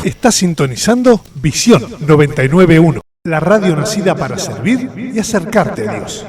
Está sintonizando Visión 991, la radio nacida para servir y acercarte a Dios.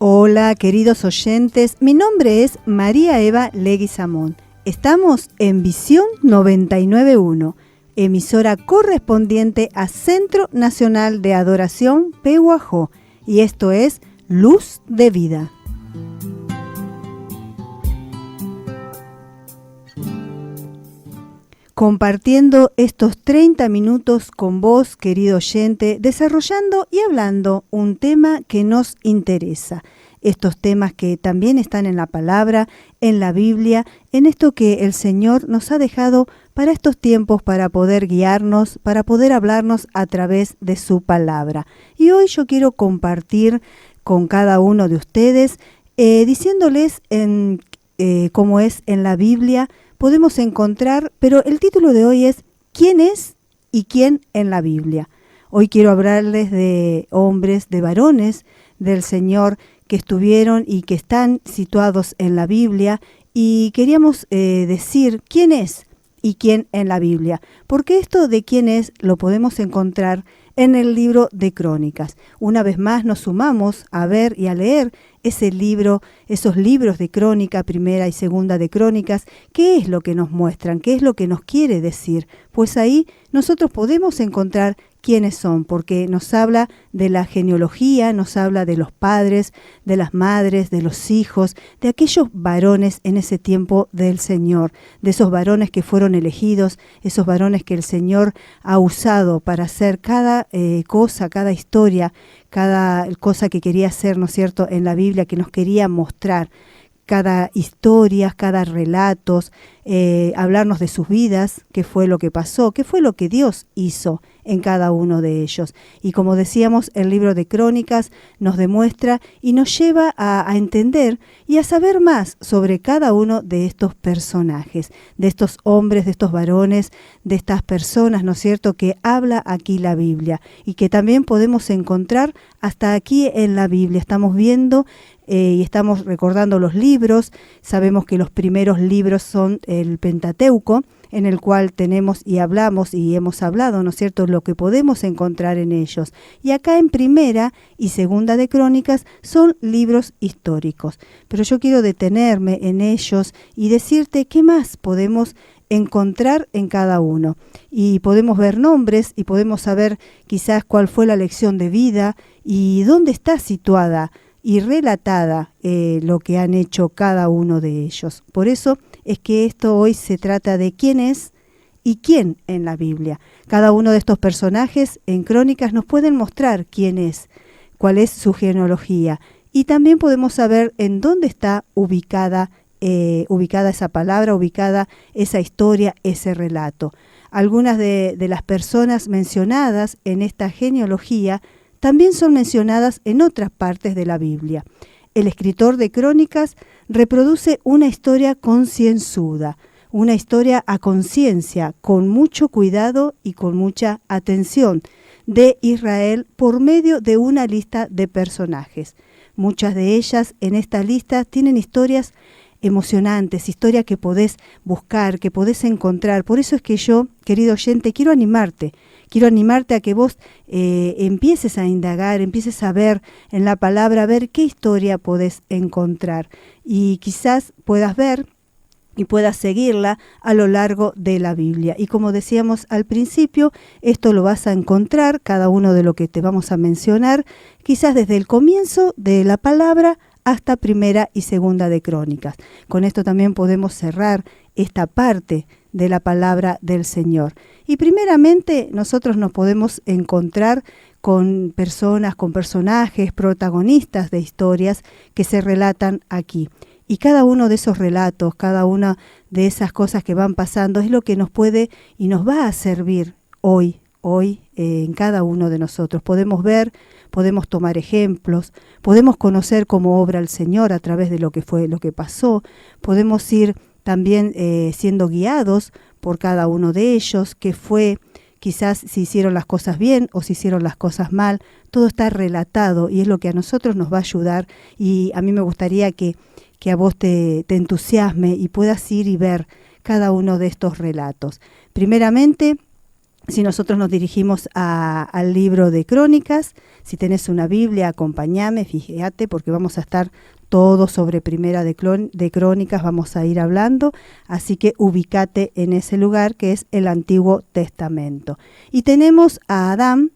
Hola queridos oyentes, mi nombre es María Eva Leguizamón. Estamos en Visión 991, emisora correspondiente a Centro Nacional de Adoración Pehuajó, y esto es Luz de Vida. Compartiendo estos 30 minutos con vos, querido oyente, desarrollando y hablando un tema que nos interesa. Estos temas que también están en la palabra, en la Biblia, en esto que el Señor nos ha dejado para estos tiempos, para poder guiarnos, para poder hablarnos a través de su palabra. Y hoy yo quiero compartir con cada uno de ustedes, diciéndoles cómo es en la Biblia, podemos encontrar, pero el título de hoy es ¿quién es y quién en la Biblia? Hoy quiero hablarles de hombres, de varones del Señor que estuvieron y que están situados en la Biblia, y queríamos decir quién es y quién en la Biblia, porque esto de quién es lo podemos encontrar en el libro de Crónicas. Una vez más nos sumamos a ver y a leer ese libro, esos libros de Crónica, primera y segunda de Crónicas. ¿Qué es lo que nos muestran? ¿Qué es lo que nos quiere decir? Pues ahí nosotros podemos encontrar quiénes son, porque nos habla de la genealogía, nos habla de los padres, de las madres, de los hijos, de aquellos varones en ese tiempo del Señor, de esos varones que fueron elegidos, esos varones que el Señor ha usado para hacer cada cosa, cada historia, cada cosa que quería hacer, ¿no es cierto?, en la Biblia, que nos quería mostrar. Cada historia, cada relatos, hablarnos de sus vidas, qué fue lo que pasó, qué fue lo que Dios hizo en cada uno de ellos. Y como decíamos, el libro de Crónicas nos demuestra y nos lleva a entender y a saber más sobre cada uno de estos personajes, de estos hombres, de estos varones, de estas personas, ¿no es cierto?, que habla aquí la Biblia y que también podemos encontrar hasta aquí en la Biblia. Estamos viendo y estamos recordando los libros. Sabemos que los primeros libros son el Pentateuco, en el cual tenemos y hablamos y hemos hablado, ¿no es cierto?, lo que podemos encontrar en ellos. Y acá en primera y segunda de Crónicas son libros históricos. Pero yo quiero detenerme en ellos y decirte qué más podemos encontrar en cada uno. Y podemos ver nombres y podemos saber quizás cuál fue la lección de vida y dónde está situada y relatada lo que han hecho cada uno de ellos. Por eso es que esto hoy se trata de quién es y quién en la Biblia. Cada uno de estos personajes en Crónicas nos pueden mostrar quién es, cuál es su genealogía, y también podemos saber en dónde está ubicada esa palabra, ubicada esa historia, ese relato. Algunas de las personas mencionadas en esta genealogía también son mencionadas en otras partes de la Biblia. el escritor de Crónicas reproduce una historia concienzuda, una historia a conciencia, con mucho cuidado y con mucha atención, de Israel por medio de una lista de personajes. Muchas de ellas en esta lista tienen historias emocionantes, historias que podés buscar, que podés encontrar. Por eso es que yo, querido oyente, quiero animarte a que vos empieces a indagar, empieces a ver en la palabra, a ver qué historia podés encontrar. Y quizás puedas ver y puedas seguirla a lo largo de la Biblia. Y como decíamos al principio, esto lo vas a encontrar, cada uno de lo que te vamos a mencionar, quizás desde el comienzo de la palabra hasta Primera y Segunda de Crónicas. Con esto también podemos cerrar esta parte de la palabra del Señor. Y primeramente nosotros nos podemos encontrar con personas, con personajes, protagonistas de historias que se relatan aquí. Y cada uno de esos relatos, cada una de esas cosas que van pasando es lo que nos puede y nos va a servir hoy en cada uno de nosotros. Podemos ver, podemos tomar ejemplos, podemos conocer cómo obra el Señor a través de lo que fue, lo que pasó. Podemos ir también siendo guiados por cada uno de ellos, que fue quizás si hicieron las cosas bien o si hicieron las cosas mal. Todo está relatado y es lo que a nosotros nos va a ayudar. Y a mí me gustaría que a vos te entusiasme y puedas ir y ver cada uno de estos relatos. Primeramente, si nosotros nos dirigimos al libro de Crónicas, si tenés una Biblia, acompáñame, fíjate, porque vamos a estar todo sobre Primera de Crónicas, vamos a ir hablando, así que ubícate en ese lugar que es el Antiguo Testamento. Y tenemos a Adán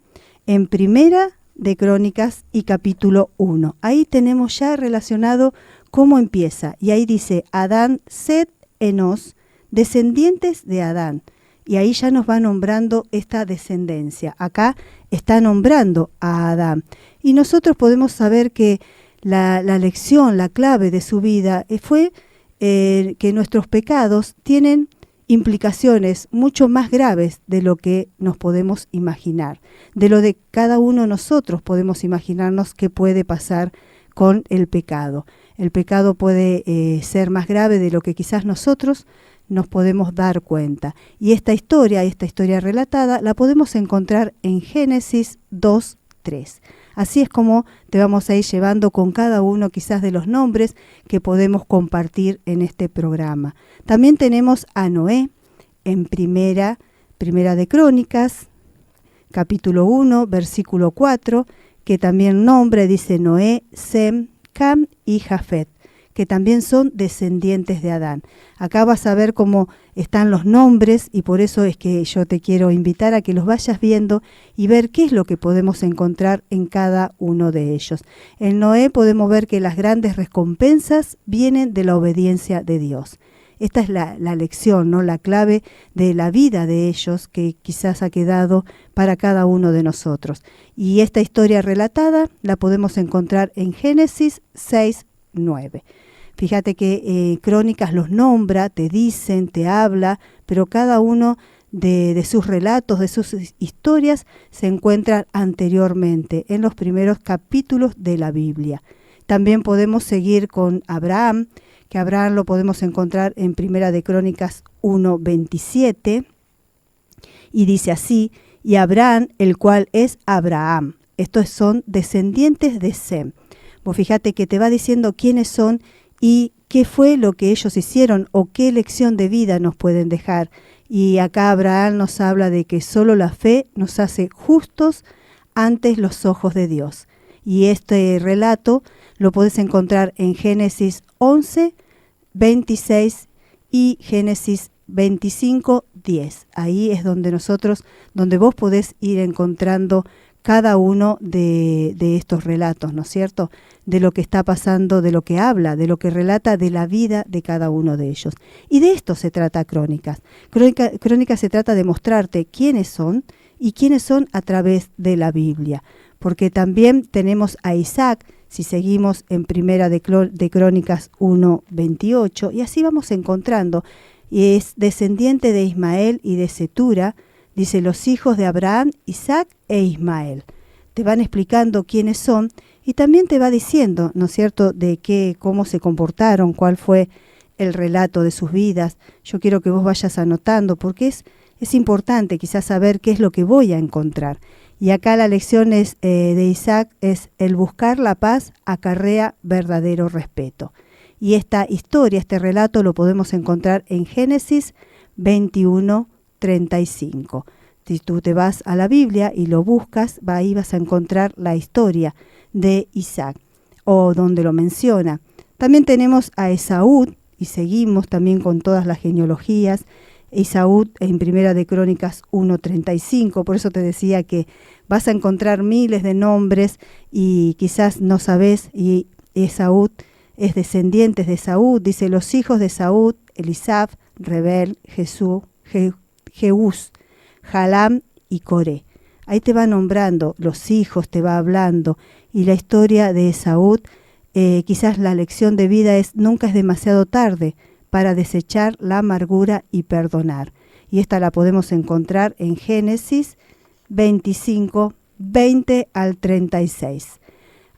en Primera de Crónicas y capítulo 1. Ahí tenemos ya relacionado cómo empieza, y ahí dice Adán, Set, Enos, descendientes de Adán, y ahí ya nos va nombrando esta descendencia. Acá está nombrando a Adán, y nosotros podemos saber que la lección, la clave de su vida fue que nuestros pecados tienen implicaciones mucho más graves de lo que nos podemos imaginar, de lo de cada uno de nosotros podemos imaginarnos qué puede pasar con el pecado. El pecado puede ser más grave de lo que quizás nosotros nos podemos dar cuenta. Y esta historia relatada, la podemos encontrar en Génesis 2:3. Así es como te vamos a ir llevando con cada uno quizás de los nombres que podemos compartir en este programa. También tenemos a Noé en Primera de Crónicas, capítulo 1, versículo 4, que también nombra, dice Noé, Sem, Cam y Jafet, que también son descendientes de Adán. Acá vas a ver cómo están los nombres y por eso es que yo te quiero invitar a que los vayas viendo y ver qué es lo que podemos encontrar en cada uno de ellos. En Noé podemos ver que las grandes recompensas vienen de la obediencia de Dios. Esta es la lección, ¿no? La clave de la vida de ellos que quizás ha quedado para cada uno de nosotros. Y esta historia relatada la podemos encontrar en Génesis 6:9. Fíjate que Crónicas los nombra, te dicen, te habla, pero cada uno de sus relatos, de sus historias, se encuentran anteriormente en los primeros capítulos de la Biblia. También podemos seguir con Abraham, que Abraham lo podemos encontrar en Primera de Crónicas 1:27, y dice así, y Abraham, el cual es Abraham. Estos son descendientes de Sem. Vos fíjate que te va diciendo quiénes son y qué fue lo que ellos hicieron o qué lección de vida nos pueden dejar. Y acá Abraham nos habla de que solo la fe nos hace justos ante los ojos de Dios. Y este relato lo podés encontrar en Génesis 11:26 y Génesis 25:10. Ahí es donde vos podés ir encontrando cada uno de estos relatos, ¿no es cierto? De lo que está pasando, de lo que habla, de lo que relata de la vida de cada uno de ellos. Y de esto se trata Crónicas. Crónicas se trata de mostrarte quiénes son y quiénes son a través de la Biblia. Porque también tenemos a Isaac, si seguimos en Primera de Crónicas 1:28, y así vamos encontrando. Y es descendiente de Ismael y de Cetura, dice los hijos de Abraham, Isaac e Ismael. Te van explicando quiénes son y también te va diciendo, ¿no es cierto?, de cómo se comportaron, cuál fue el relato de sus vidas. Yo quiero que vos vayas anotando, porque es importante quizás saber qué es lo que voy a encontrar. Y acá la lección de Isaac es: el buscar la paz acarrea verdadero respeto. Y esta historia, este relato lo podemos encontrar en Génesis 21:35. Si tú te vas a la Biblia y lo buscas, ahí vas a encontrar la historia de Isaac, o donde lo menciona. También tenemos a Esaú, y seguimos también con todas las genealogías. Esaú en Primera de Crónicas 1:35, por eso te decía que vas a encontrar miles de nombres y quizás no sabes, y Esaú es descendiente de Esaú. Dice: los hijos de Esaú, Elisab, Rebel, Jeús, Jalam y Coré. Ahí te va nombrando los hijos, te va hablando, y la historia de Esaú, quizás la lección de vida es: nunca es demasiado tarde para desechar la amargura y perdonar. Y esta la podemos encontrar en Génesis 25:20 al 36.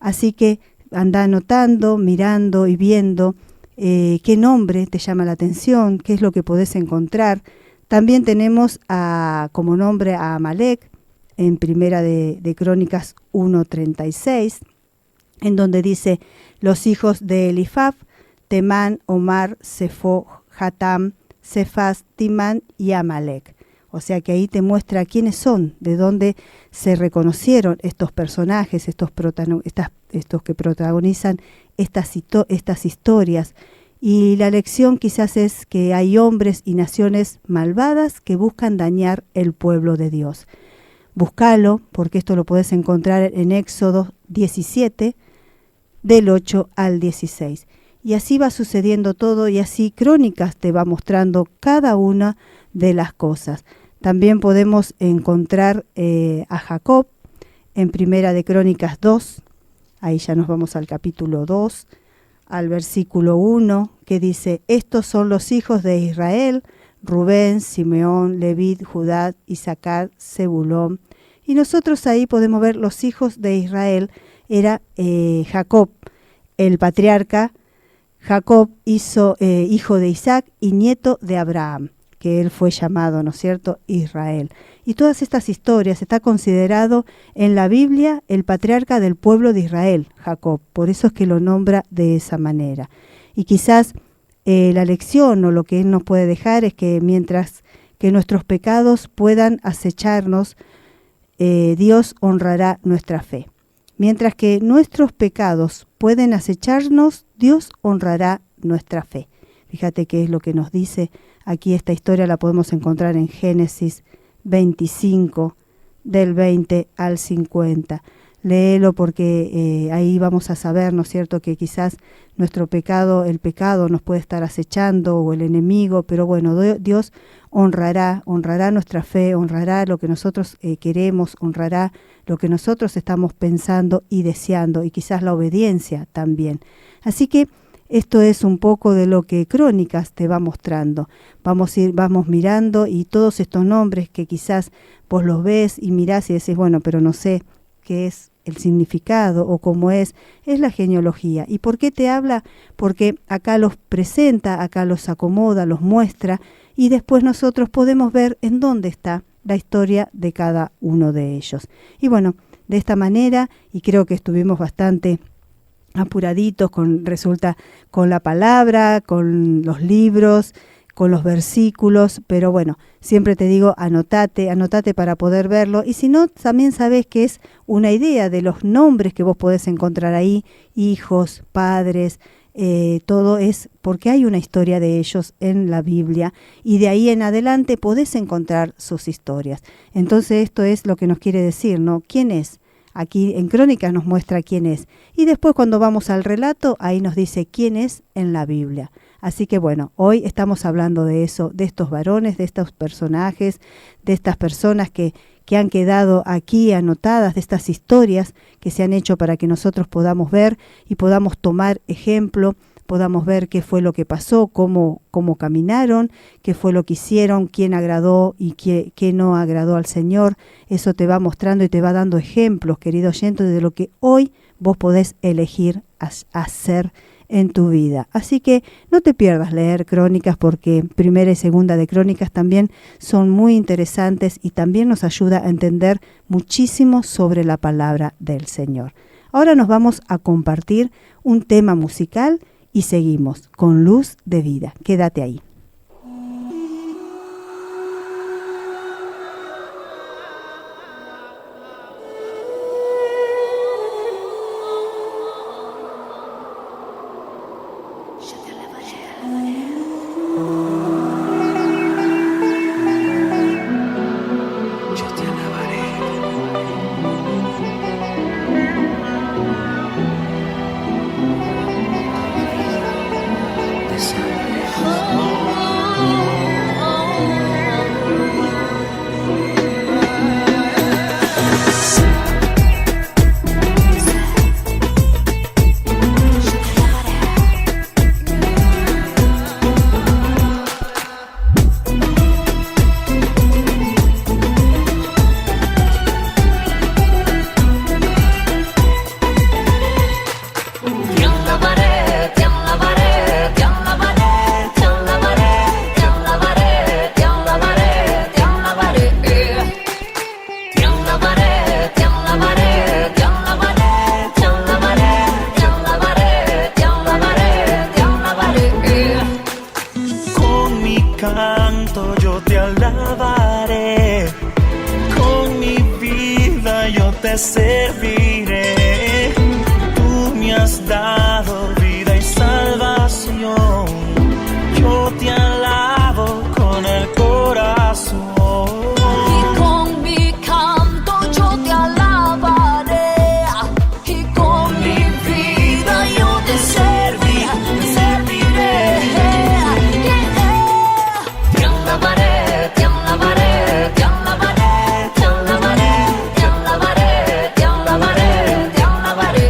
Así que anda anotando, mirando y viendo qué nombre te llama la atención, qué es lo que podés encontrar. También tenemos como nombre a Amalek en Primera de Crónicas 1:36, en donde dice: los hijos de Elifab, Temán, Omar, Sefo, Hatam, Cefas, Timán y Amalek. O sea que ahí te muestra quiénes son, de dónde se reconocieron estos personajes, estos que protagonizan estas historias. Y la lección quizás es que hay hombres y naciones malvadas que buscan dañar el pueblo de Dios. Búscalo, porque esto lo puedes encontrar en Éxodo 17, del 8 al 16. Y así va sucediendo todo, y así Crónicas te va mostrando cada una de las cosas. También podemos encontrar a Jacob en Primera de Crónicas 2, ahí ya nos vamos al capítulo 2, al versículo 1, que dice: estos son los hijos de Israel, Rubén, Simeón, Leví, Judá, Isaacar, Zebulón. Y nosotros ahí podemos ver los hijos de Israel. Era Jacob, el patriarca. Jacob hizo hijo de Isaac y nieto de Abraham, que él fue llamado, ¿no es cierto?, Israel. Y todas estas historias está considerado en la Biblia el patriarca del pueblo de Israel, Jacob. Por eso es que lo nombra de esa manera. Y quizás la lección o lo que él nos puede dejar es que mientras que nuestros pecados puedan acecharnos, Dios honrará nuestra fe. Mientras que nuestros pecados pueden acecharnos, Dios honrará nuestra fe. Fíjate qué es lo que nos dice aquí. Esta historia la podemos encontrar en Génesis 25, del 20 al 50. Léelo, porque ahí vamos a saber, ¿no es cierto?, que quizás nuestro pecado, el pecado nos puede estar acechando, o el enemigo, pero bueno, Dios honrará nuestra fe, honrará lo que nosotros queremos, honrará lo que nosotros estamos pensando y deseando, y quizás la obediencia también. Así que esto es un poco de lo que Crónicas te va mostrando. Vamos mirando, y todos estos nombres que quizás vos los ves y mirás y decís: bueno, pero no sé qué es el significado o cómo es la genealogía. ¿Y por qué te habla? Porque acá los presenta, acá los acomoda, los muestra, y después nosotros podemos ver en dónde está la historia de cada uno de ellos. Y bueno, de esta manera, y creo que estuvimos bastante apuraditos con la palabra, con los libros, con los versículos, pero bueno, siempre te digo, anotate para poder verlo, y si no, también sabes que es una idea de los nombres que vos podés encontrar ahí: hijos, padres, todo es porque hay una historia de ellos en la Biblia, y de ahí en adelante podés encontrar sus historias. Entonces esto es lo que nos quiere decir, ¿no? ¿Quién es? Aquí en Crónicas nos muestra quién es, y después cuando vamos al relato, ahí nos dice quién es en la Biblia. Así que bueno, hoy estamos hablando de eso, de estos varones, de estos personajes, de estas personas que han quedado aquí anotadas, de estas historias que se han hecho para que nosotros podamos ver y podamos tomar ejemplo, podamos ver qué fue lo que pasó, cómo caminaron, qué fue lo que hicieron, quién agradó y qué no agradó al Señor. Eso te va mostrando y te va dando ejemplos, querido oyente, de lo que hoy vos podés elegir hacer en tu vida. Así que no te pierdas leer Crónicas, porque Primera y Segunda de Crónicas también son muy interesantes y también nos ayuda a entender muchísimo sobre la palabra del Señor. Ahora nos vamos a compartir un tema musical y seguimos con Luz de Vida. Quédate ahí. serviré. Tú me has dado vida y salvación. Yo te alabo con el corazón. Y con mi canto yo te alabaré. Y con mi vida yo te serviré. Te alabaré, te alabaré, te alabaré, te alabaré, te alabaré, te alabaré, te alabaré.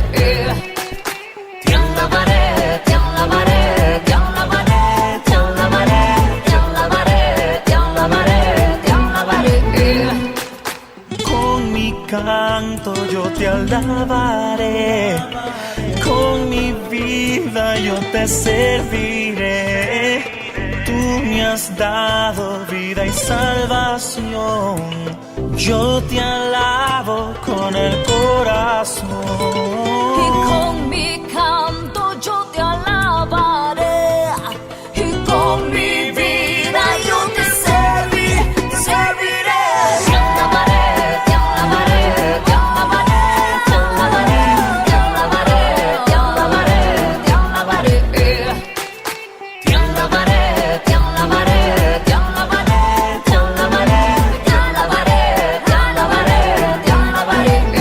Te alabaré, te alabaré, te alabaré, te alabaré, te alabaré, te alabaré, te alabaré. Con mi canto yo te alabaré. Con mi vida yo te serviré. Tú me has dado vida y salvación. Yo te alabo con el corazón. Y con mi canto yo te alabaré. Y con mi vida yo te serviré, te serviré. Te alabaré, te alabaré, te alabaré, te alabaré, te alabaré, te alabaré, te alabaré. Te alabaré, te alabaré, te alabaré, te alabaré, te alabaré, te alabaré, te alabaré.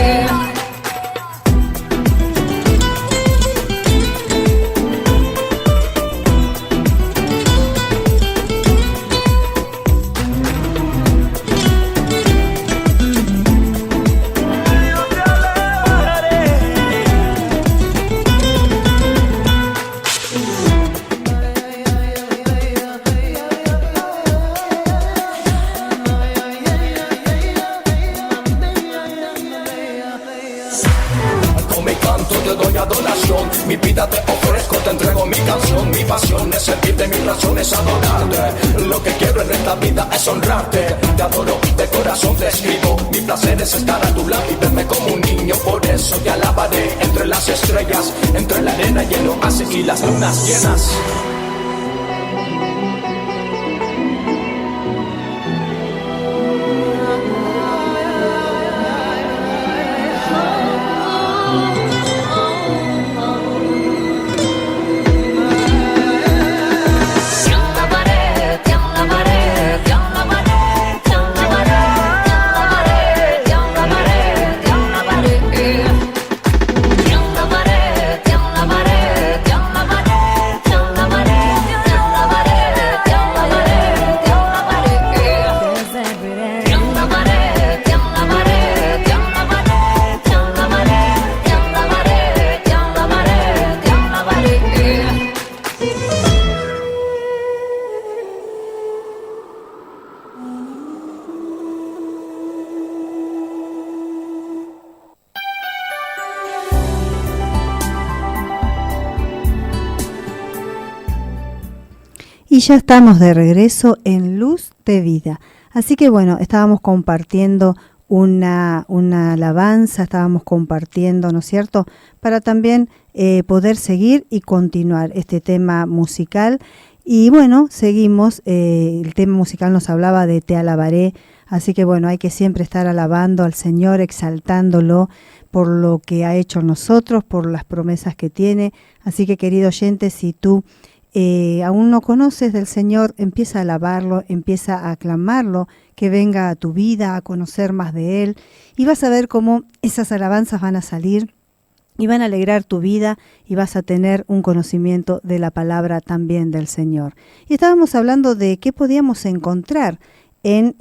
Con mi canto te doy adoración, mi vida te ofrezco, te entrego mi canción. Mi pasión es servirte, mi razón es adorarte. Lo que quiero en esta vida es honrarte. Te adoro de corazón, te escribo. Mi placer es estar a tu lado y verme como un niño. Por eso te alabaré entre las estrellas, entre la arena y el oasis y las lunas llenas. Te alabaré, te alabaré, te alabaré, te alabaré, te alabaré, te alabaré, te alabaré. Te alabaré, te alabaré, te alabaré, te alabaré, Y ya estamos de regreso en Luz de Vida. Así que bueno, estábamos compartiendo una alabanza, estábamos compartiendo, ¿no es cierto?, para también poder seguir y continuar este tema musical. Y bueno, seguimos, el tema musical nos hablaba de Te alabaré, así que bueno, hay que siempre estar alabando al Señor, exaltándolo por lo que ha hecho en nosotros, por las promesas que tiene. Así que, querido oyente, si tú aún no conoces del Señor, empieza a alabarlo, empieza a aclamarlo, que venga a tu vida, a conocer más de Él, y vas a ver cómo esas alabanzas van a salir y van a alegrar tu vida, y vas a tener un conocimiento de la palabra también del Señor. Y estábamos hablando de qué podíamos encontrar en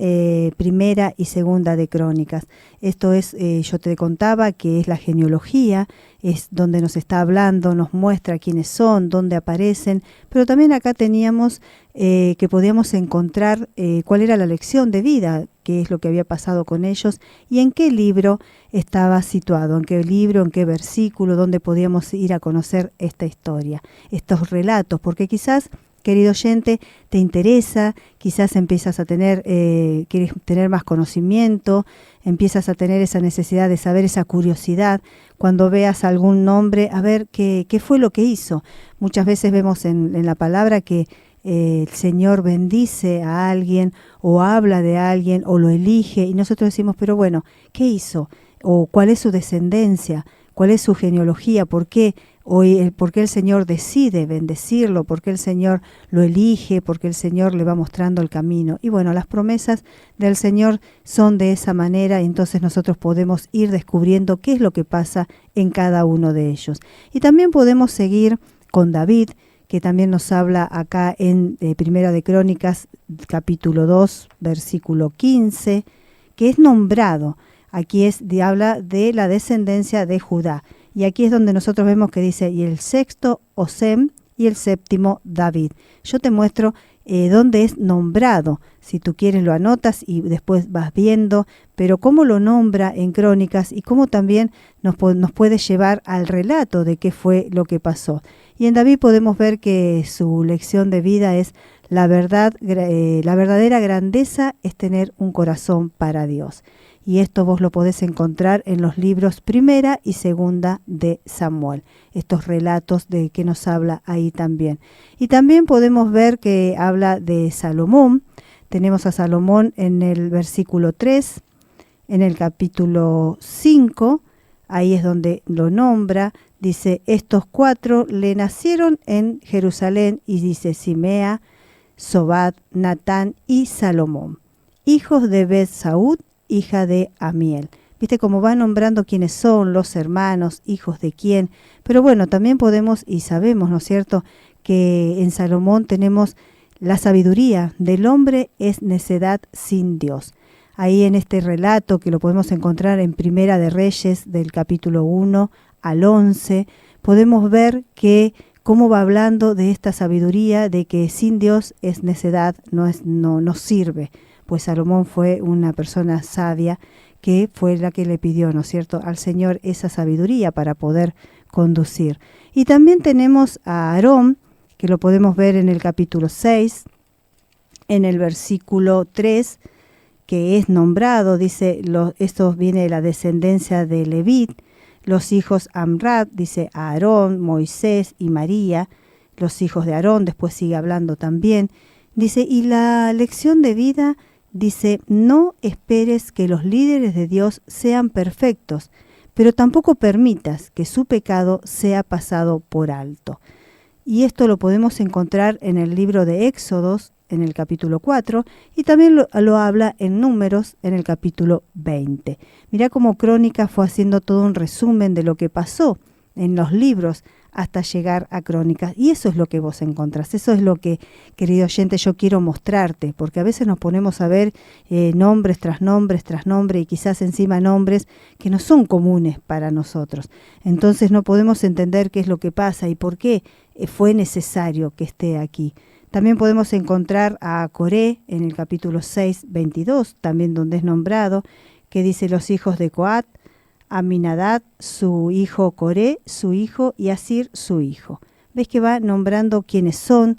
Primera y Segunda de Crónicas. Esto es, yo te contaba que es la genealogía, es donde nos está hablando, nos muestra quiénes son, dónde aparecen, pero también acá teníamos que podíamos encontrar cuál era la lección de vida, qué es lo que había pasado con ellos y en qué libro estaba situado, en qué libro, en qué versículo, dónde podíamos ir a conocer esta historia, estos relatos, porque quizás, querido oyente, te interesa, quizás empiezas a tener, quieres tener más conocimiento, empiezas a tener esa necesidad de saber, esa curiosidad, cuando veas algún nombre, a ver qué fue lo que hizo. Muchas veces vemos en la palabra que el Señor bendice a alguien o habla de alguien o lo elige y nosotros decimos, pero bueno, ¿qué hizo? ¿O cuál es su descendencia? ¿Cuál es su genealogía? ¿Por qué? ¿Por qué el Señor decide bendecirlo? ¿Por qué el Señor lo elige? ¿Por qué el Señor le va mostrando el camino? Y bueno, las promesas del Señor son de esa manera, y entonces nosotros podemos ir descubriendo qué es lo que pasa en cada uno de ellos. Y también podemos seguir con David, que también nos habla acá en Primera de Crónicas, capítulo 2, versículo 15, que es nombrado. Aquí habla de la descendencia de Judá. Y aquí es donde nosotros vemos que dice, y el sexto, Osem, y el séptimo, David. Yo te muestro dónde es nombrado. Si tú quieres lo anotas y después vas viendo, pero cómo lo nombra en Crónicas y cómo también nos puede llevar al relato de qué fue lo que pasó. Y en David podemos ver que su lección de vida es la verdadera grandeza es tener un corazón para Dios. Y esto vos lo podés encontrar en los libros Primera y Segunda de Samuel. Estos relatos de que nos habla ahí también. Y también podemos ver que habla de Salomón. Tenemos a Salomón en el versículo 3, en el capítulo 5. Ahí es donde lo nombra. Dice, estos 4 le nacieron en Jerusalén. Y dice, Simea, Sobad, Natán y Salomón, hijos de Bet-Saúd, hija de Amiel. Viste cómo va nombrando quiénes son los hermanos, hijos de quién. Pero bueno, también podemos y sabemos, ¿no es cierto?, que en Salomón tenemos la sabiduría del hombre es necedad sin Dios. Ahí en este relato que lo podemos encontrar en Primera de Reyes del capítulo 1 al 11, podemos ver que cómo va hablando de esta sabiduría de que sin Dios es necedad, no sirve. Pues Salomón fue una persona sabia que fue la que le pidió, ¿no es cierto?, al Señor esa sabiduría para poder conducir. Y también tenemos a Aarón, que lo podemos ver en el capítulo 6, en el versículo 3, que es nombrado, dice, esto viene de la descendencia de Levit, los hijos Amrad, dice Aarón, Moisés y María, los hijos de Aarón, después sigue hablando también, dice, y la lección de vida, dice, no esperes que los líderes de Dios sean perfectos, pero tampoco permitas que su pecado sea pasado por alto. Y esto lo podemos encontrar en el libro de Éxodos, en el capítulo 4, y también lo habla en Números, en el capítulo 20. Mirá cómo Crónica fue haciendo todo un resumen de lo que pasó en los libros hasta llegar a Crónicas. Y eso es lo que vos encontrás. Eso es lo que, querido oyente, yo quiero mostrarte, porque a veces nos ponemos a ver nombres tras nombres tras nombre y quizás encima nombres que no son comunes para nosotros. Entonces no podemos entender qué es lo que pasa y por qué fue necesario que esté aquí. También podemos encontrar a Coré en el capítulo 6, 22, también donde es nombrado, que dice los hijos de Coat, Aminadab, su hijo Coré, su hijo, y Asir, su hijo. ¿Ves que va nombrando quiénes son?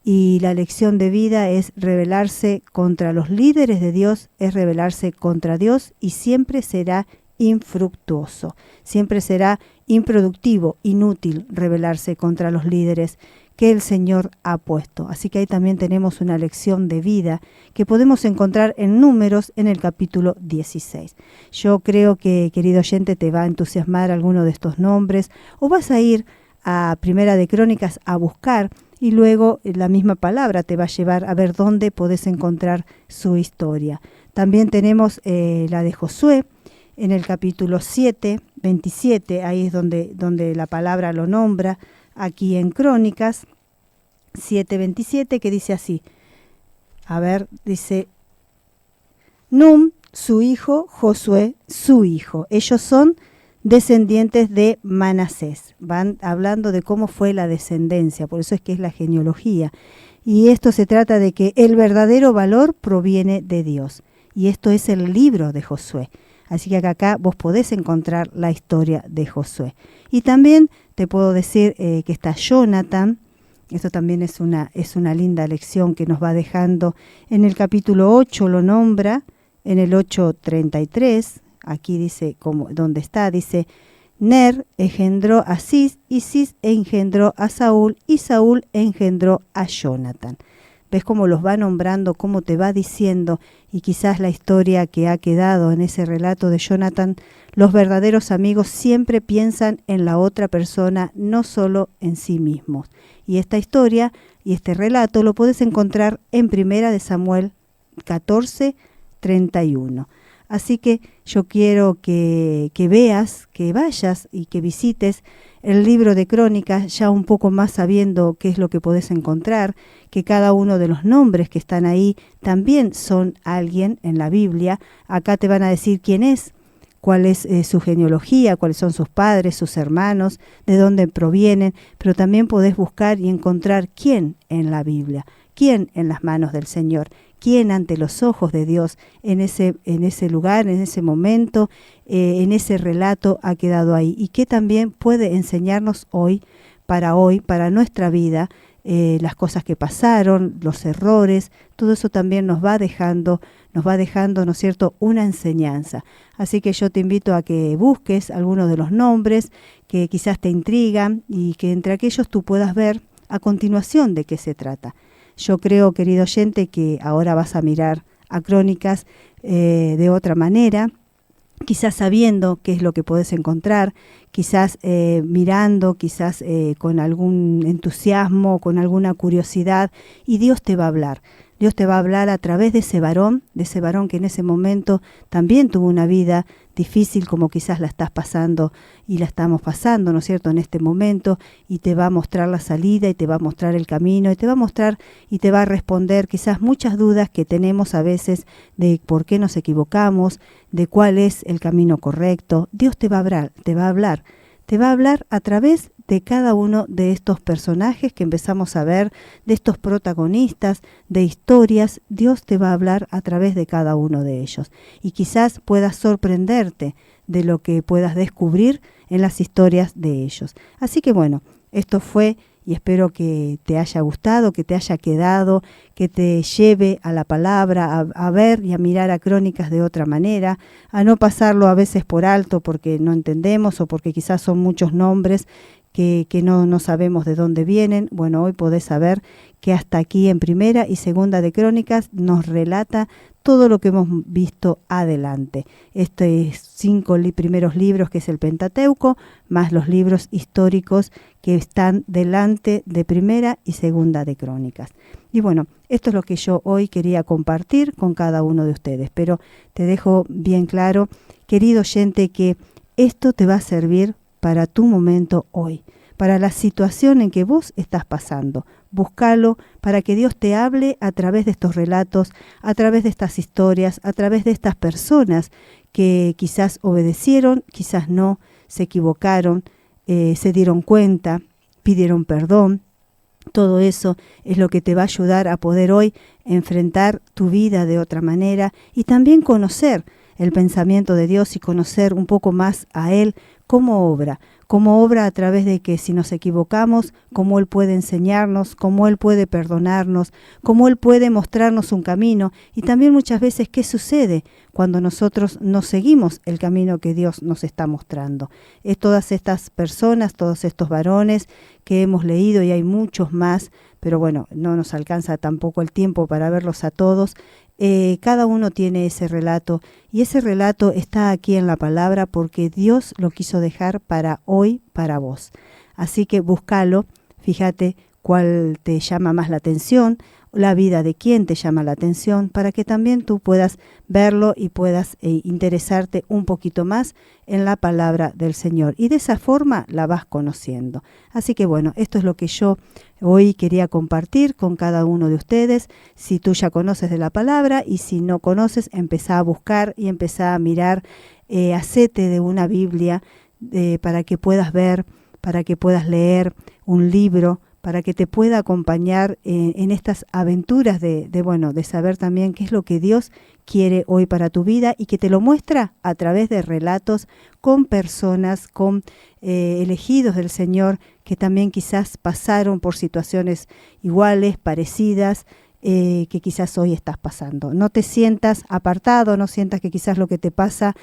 y la lección de vida es rebelarse contra los líderes de Dios, es rebelarse contra Dios y siempre será infructuoso, siempre será improductivo, inútil rebelarse contra los líderes que el Señor ha puesto. Así que ahí también tenemos una lección de vida que podemos encontrar en Números en el capítulo 16. Yo creo que, querido oyente, te va a entusiasmar alguno de estos nombres o vas a ir a Primera de Crónicas a buscar y luego la misma palabra te va a llevar a ver dónde podés encontrar su historia. También tenemos la de Josué en el capítulo 7, 27, ahí es donde la palabra lo nombra, aquí en Crónicas 7:27, que dice así. A ver, dice: Num, su hijo, Josué, su hijo. Ellos son descendientes de Manasés. Van hablando de cómo fue la descendencia, por eso es que es la genealogía. Y esto se trata de que el verdadero valor proviene de Dios. Y esto es el libro de Josué. Así que acá vos podés encontrar la historia de Josué. Y también te puedo decir que está Jonathan. Esto también es una linda lección que nos va dejando. En el capítulo 8 lo nombra, en el 8:33, aquí dice, donde está, dice: Ner engendró a Cis, y Cis engendró a Saúl, y Saúl engendró a Jonathan. ¿Ves cómo los va nombrando, cómo te va diciendo? Y quizás la historia que ha quedado en ese relato de Jonathan, los verdaderos amigos siempre piensan en la otra persona, no solo en sí mismos. Y esta historia y este relato lo puedes encontrar en Primera de Samuel 14:31. Así que yo quiero que veas, que vayas y que visites el libro de Crónicas, ya un poco más sabiendo qué es lo que podés encontrar, que cada uno de los nombres que están ahí también son alguien en la Biblia. Acá te van a decir quién es, cuál es su genealogía, cuáles son sus padres, sus hermanos, de dónde provienen, pero también podés buscar y encontrar quién en la Biblia, quién en las manos del Señor, quién ante los ojos de Dios en ese lugar, en ese momento, en ese relato ha quedado ahí, y qué también puede enseñarnos hoy, para nuestra vida, las cosas que pasaron, los errores, todo eso también nos va dejando, ¿no es cierto?, una enseñanza. Así que yo te invito a que busques algunos de los nombres que quizás te intrigan y que entre aquellos tú puedas ver a continuación de qué se trata. Yo creo, querido oyente, que ahora vas a mirar a Crónicas de otra manera, quizás sabiendo qué es lo que podés encontrar, quizás mirando, quizás con algún entusiasmo, con alguna curiosidad, y Dios te va a hablar. Dios te va a hablar a través de ese varón que en ese momento también tuvo una vida difícil como quizás la estás pasando y la estamos pasando, ¿no es cierto?, en este momento, y te va a mostrar la salida y te va a mostrar el camino y te va a mostrar y te va a responder quizás muchas dudas que tenemos a veces de por qué nos equivocamos, de cuál es el camino correcto. Dios te va a hablar a través de cada uno de estos personajes que empezamos a ver, de estos protagonistas, de historias. Dios te va a hablar a través de cada uno de ellos. Y quizás puedas sorprenderte de lo que puedas descubrir en las historias de ellos. Así que bueno, esto fue, y espero que te haya gustado, que te haya quedado, que te lleve a la palabra, a ver y a mirar a Crónicas de otra manera, a no pasarlo a veces por alto porque no entendemos o porque quizás son muchos nombres que no sabemos de dónde vienen. Bueno, hoy podés saber que hasta aquí en Primera y Segunda de Crónicas nos relata todo lo que hemos visto adelante. Estos 5 primeros libros, que es el Pentateuco, más los libros históricos que están delante de Primera y Segunda de Crónicas. Y bueno, esto es lo que yo hoy quería compartir con cada uno de ustedes. Pero te dejo bien claro, querido oyente, que esto te va a servir para tu momento hoy, para la situación en que vos estás pasando. Búscalo para que Dios te hable a través de estos relatos, a través de estas historias, a través de estas personas que quizás obedecieron, quizás no, se equivocaron, se dieron cuenta, pidieron perdón. Todo eso es lo que te va a ayudar a poder hoy enfrentar tu vida de otra manera y también conocer el pensamiento de Dios y conocer un poco más a Él, cómo obra a través de que si nos equivocamos, cómo Él puede enseñarnos, cómo Él puede perdonarnos, cómo Él puede mostrarnos un camino y también muchas veces qué sucede cuando nosotros no seguimos el camino que Dios nos está mostrando. Es todas estas personas, todos estos varones que hemos leído y hay muchos más, pero bueno, no nos alcanza tampoco el tiempo para verlos a todos. Cada uno tiene ese relato y ese relato está aquí en la palabra porque Dios lo quiso dejar para hoy, para vos. Así que búscalo, fíjate cuál te llama más la atención, la vida de quién te llama la atención, para que también tú puedas verlo y puedas interesarte un poquito más en la palabra del Señor. Y de esa forma la vas conociendo. Así que bueno, esto es lo que yo hoy quería compartir con cada uno de ustedes. Si tú ya conoces de la palabra y si no conoces, empezá a buscar y empezá a mirar, hacete de una Biblia para que puedas ver, para que puedas leer un libro, para que te pueda acompañar en estas aventuras de saber también qué es lo que Dios quiere hoy para tu vida y que te lo muestra a través de relatos con personas, con elegidos del Señor que también quizás pasaron por situaciones iguales, parecidas, que quizás hoy estás pasando. No te sientas apartado, no sientas que quizás lo que te pasa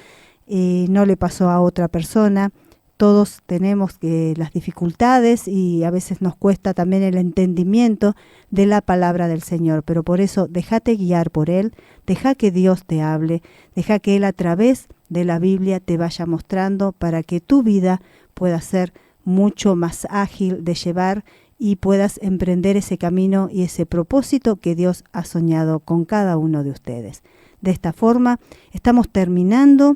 no le pasó a otra persona. Todos tenemos las dificultades y a veces nos cuesta también el entendimiento de la palabra del Señor, pero por eso déjate guiar por Él, deja que Dios te hable, deja que Él a través de la Biblia te vaya mostrando para que tu vida pueda ser mucho más ágil de llevar y puedas emprender ese camino y ese propósito que Dios ha soñado con cada uno de ustedes. De esta forma estamos terminando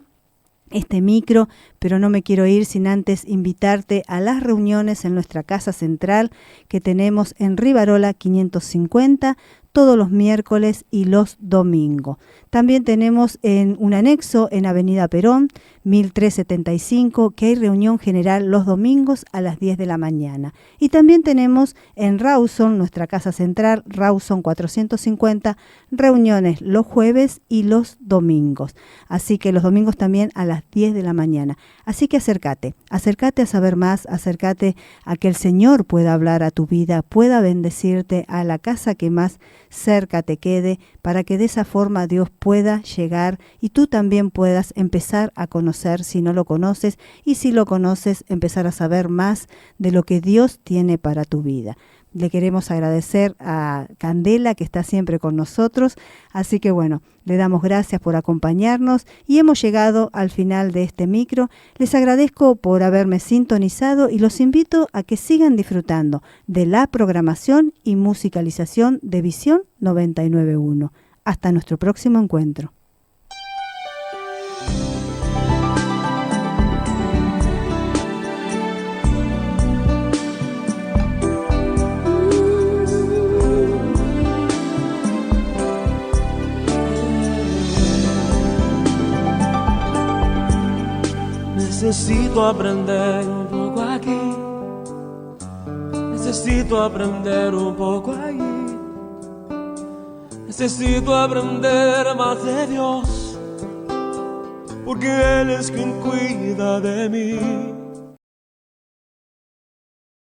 este micro, pero no me quiero ir sin antes invitarte a las reuniones en nuestra casa central que tenemos en Rivarola 550 todos los miércoles y los domingos. También tenemos en un anexo en Avenida Perón 1375 que hay reunión general los domingos a las 10 de la mañana. Y también tenemos en Rawson, nuestra casa central, Rawson 450, reuniones los jueves y los domingos. Así que los domingos también a las 10 de la mañana. Así que acércate a saber más, acércate a que el Señor pueda hablar a tu vida, pueda bendecirte a la casa que más cerca te quede, para que de esa forma Dios pueda llegar y tú también puedas empezar a conocer si no lo conoces y si lo conoces empezar a saber más de lo que Dios tiene para tu vida. Le queremos agradecer a Candela que está siempre con nosotros, así que bueno, le damos gracias por acompañarnos y hemos llegado al final de este micro. Les agradezco por haberme sintonizado y los invito a que sigan disfrutando de la programación y musicalización de Visión 99.1. Hasta nuestro próximo encuentro. Necesito aprender un poco aquí, necesito aprender un poco allí, necesito aprender más de Dios, porque Él es quien cuida de mí.